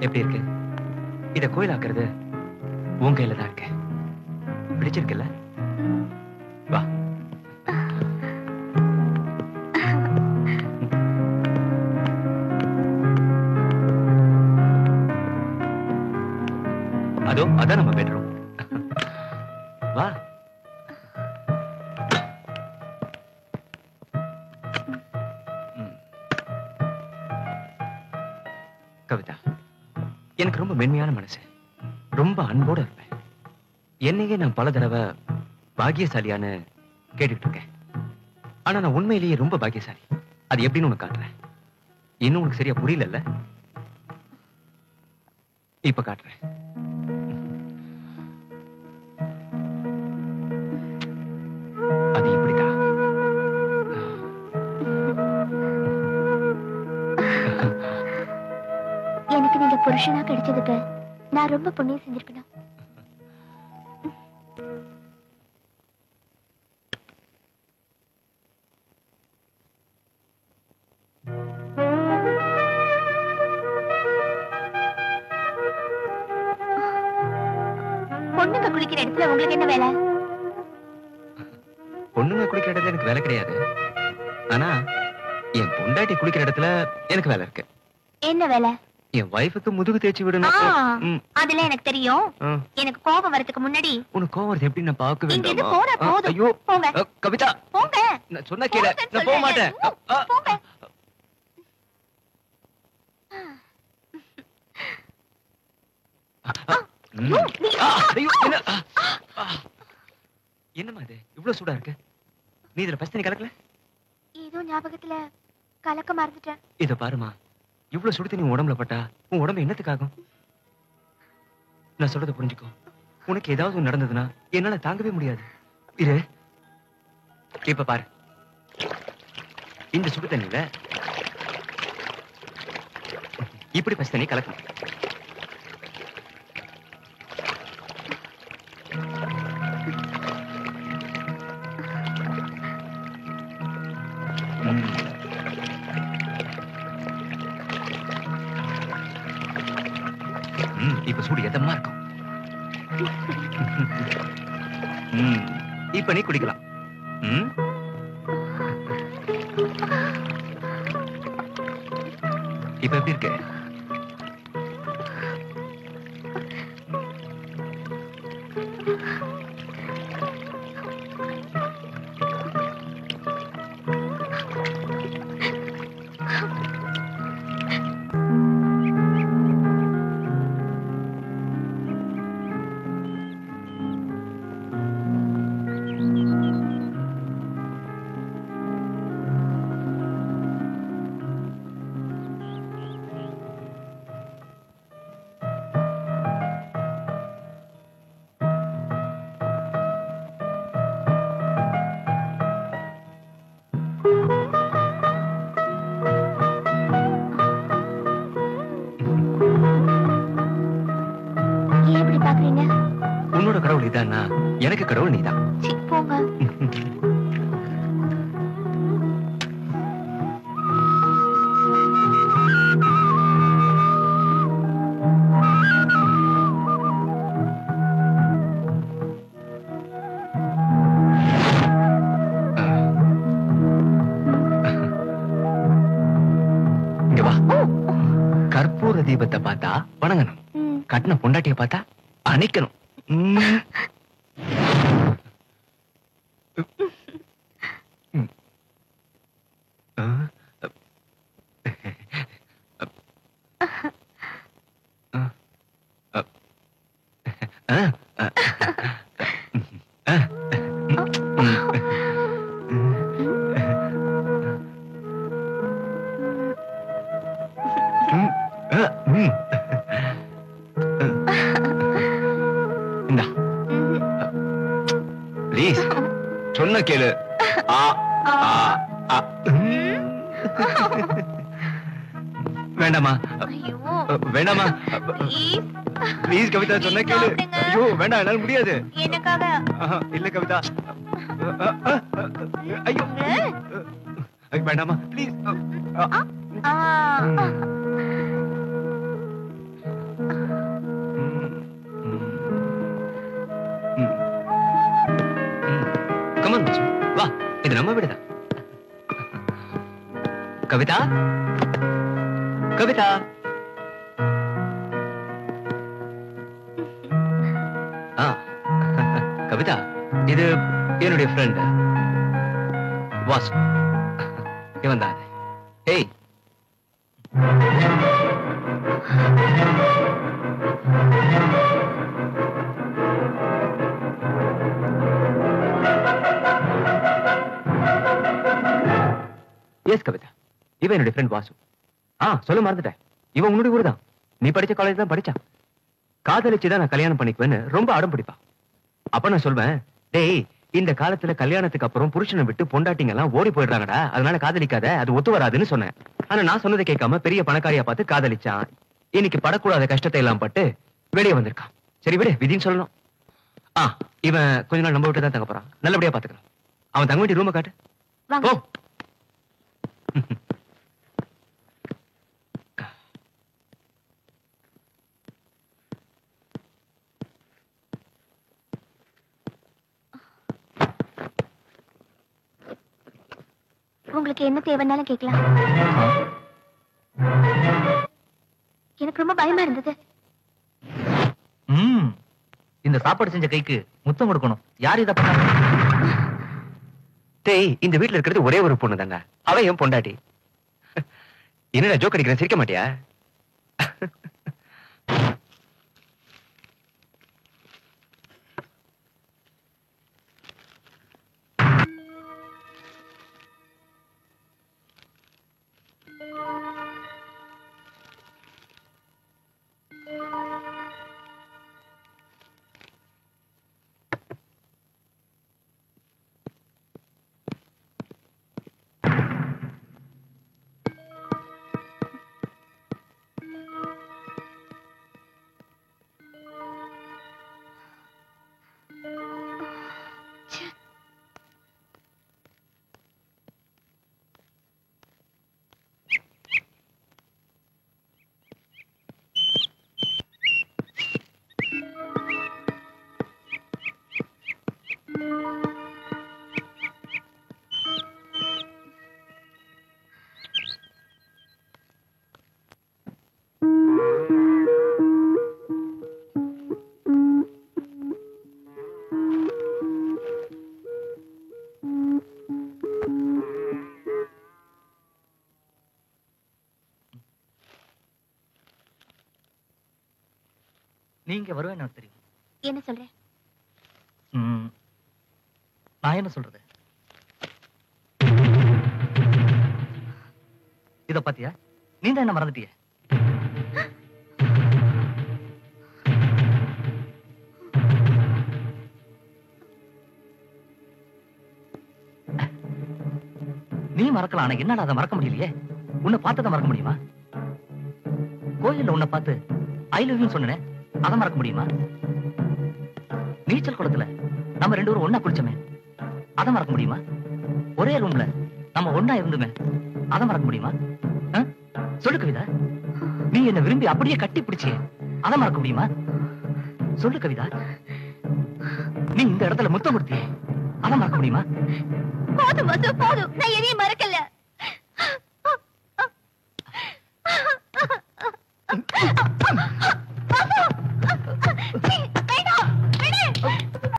எப்படி இருக்கு? இத கோயிலாக்குறது உன் கையில தான் இருக்கு. பிடிச்சிருக்குல்ல? வா. அதோ அதான் நம்ம பெட்ரூம். வா. கவிதா, எனக்கு ரொம்ப மென்மையான மனசு. ரொம்ப அன்போட இருப்பேன். என்னையே நான் பல தடவை பாக்கியசாலியான்னு கேட்டுட்டு இருக்கேன். ஆனா நான் உண்மையிலேயே ரொம்ப பாக்கியசாலி. அது எப்படின்னு உனக்கு காட்டுறேன். இன்னும் உனக்கு சரியா புரியல? இப்ப காட்டுறேன். அது இப்படிதான். எனக்கு நீங்க புருஷனா கிடைச்சதுக்கு நான் ரொம்ப புண்ணியம் செஞ்சிருக்கணும். பொண்ணுங்க குளிக்கிற இடத்துல உங்களுக்கு என்ன வேலை? பொண்ணுங்க குளிக்கிற இடத்துல எனக்கு வேலை கிடையாது. ஆனா என் பொண்டாட்டி குளிக்கிற இடத்துல எனக்கு வேலை இருக்கு. என்ன வேலை? என் வைஃபுக்கு முதுகு தேய்ச்சி விடணும். அதுல எனக்கு தெரியும். எனக்கு கோபம் வரதுக்கு முன்னாடி உனக்கு கோவம் வருது எப்படி நான் பார்க்க இங்க வேண்டாமா? போற போதும். ஐயோ போங்க. கவிதா போங்க. நான் சொன்னா கேளு. நான் போக மாட்டேன். போங்க. ஐயோ என்னம்மா இது இவ்வளவு சூடா இருக்கு? நீ இதுல பஸ்தனி கலக்கல? ஏதோ ஞாபகத்துல கலக்க மறந்துட்டேன். இத பாருமா, இவ்வளவு சுடு தண்ணி உடம்புல பட்டா உன் உடம்பு என்னத்துக்காகும்? நான் சொல்றத புரிஞ்சுக்கோ. உனக்கு ஏதாவது நடந்ததுன்னா என்னால தாங்கவே முடியாது. இரு, இப்ப பாரு. இந்த சுடு தண்ணியில இப்படி பஸ் தண்ணி கலக்கணும். இப்ப சூடு எதமா இருக்கும். இப்ப நீ குடிக்கலாம். இப்ப எப்படி இருக்கு? உன்னோட கடவுள் இதான்னா எனக்கு கடவுள் நீதான். போங்க. இங்க வா. கற்பூர தீபத்தை பார்த்தா வணங்கணும், கட்டின பொண்டாட்டிய பார்த்தா அணைக்கணும். ப்ளீஸ் சொன்ன கேளு. வேண்டாமா வேண்டாமா ப்ளீஸ் கவிதா, சொன்ன கேளு. ஐயோ வேண்டாம், என்னால முடியாது. இல்ல கவிதா, ஐயோ வேண்டாமா ப்ளீஸ். கமான் மச்சு, வா, இது நம்ம வீடுதான். கவிதா, கவிதா. கவிதா, இது என்னுடைய ஃப்ரெண்ட் வாசு. இவன் தான். ஏய், எஸ் கவிதா, இவன் என்னுடைய ஃப்ரெண்ட் வாசு. சொல்ல மறந்துட்டேன், இவன் உன்னுடைய ஊர் தான். நீ படிச்ச காலேஜ் தான் படிச்சான். காதலிச்சுதான் நான் கல்யாணம் பண்ணிக்குவேன்னு ரொம்ப அடம் பிடிப்பான். அப்ப நான் சொல்வேன், டேய், இந்த காலத்துல கல்யாணத்துக்கு அப்புறம் புருஷனை விட்டு பொண்டாட்டிங்க எல்லாம் ஓடி போயிடுறாங்கடா, அதனால காதலிக்காத, அது ஒத்து வராதுன்னு சொன்னேன். ஆனா நான் சொன்னதை கேட்காம பெரிய பணக்காரியா பார்த்து காதலிச்சான். இன்னைக்கு படக்கூடாத கஷ்டத்தை எல்லாம் பட்டு வெளியே வந்திருக்கான். சரி விடு, விதின்னு சொல்லணும். இவன் கொஞ்ச நாள் நம்ம விட்டு தான் தங்க போறான். நல்லபடியா பாத்துக்கலாம். அவன் தங்க வேண்டிய ரூமை காட்டு. வாங்க. ஓ, உங்களுக்கு என்ன தேவைன்னாலும் கேட்கலாம். எனக்கு ரொம்ப பயமா இருந்தது. இந்த சாப்பாடு செஞ்ச கைக்கு முத்தம் கொடுக்கணும். யார் இத பண்ணாங்க? டேய், இந்த வீட்டுல இருக்கிறது ஒரே ஒரு பொண்ணு தாங்க, அவ என் பொண்டாட்டி. என்னடா ஜோக் அடிக்கிறேன், சிரிக்க மாட்டியா? நீங்க வருவேன் எனக்கு தெரியும். என்ன சொல்றேன்? நான் என்ன சொல்றது? இத பாத்தியா, நீ தான் என்ன மறந்துட்டிய. நீ மறக்கலாம், ஆனா என்னடா அதை மறக்க முடியலையே. உன்னை பார்த்ததை மறக்க முடியுமா? கோயில்ல உன்னை பார்த்து ஐ லவ் யூ சொன்னேன், அதை மறக்க முடியுமா? நீச்சல் குளத்துல நம்ம ரெண்டு பேரும் ஒன்னா குளிச்சோமே, அதை மறக்க முடியுமா? ஒரே ரூம்ல நம்ம ஒன்னா இருந்துமே, அதை மறக்க முடியுமா? சொல்லு கவிதா, நீ என்ன விரும்பி அப்படியே கட்டி பிடிச்சியே, அதை மறக்க முடியுமா? சொல்லு கவிதா, நீ இந்த இடத்துல முத்தம் கொடுத்தியே, அதை மறக்க முடியுமா? போதும் மது, போதும், நான் எதையும் மறக்கல.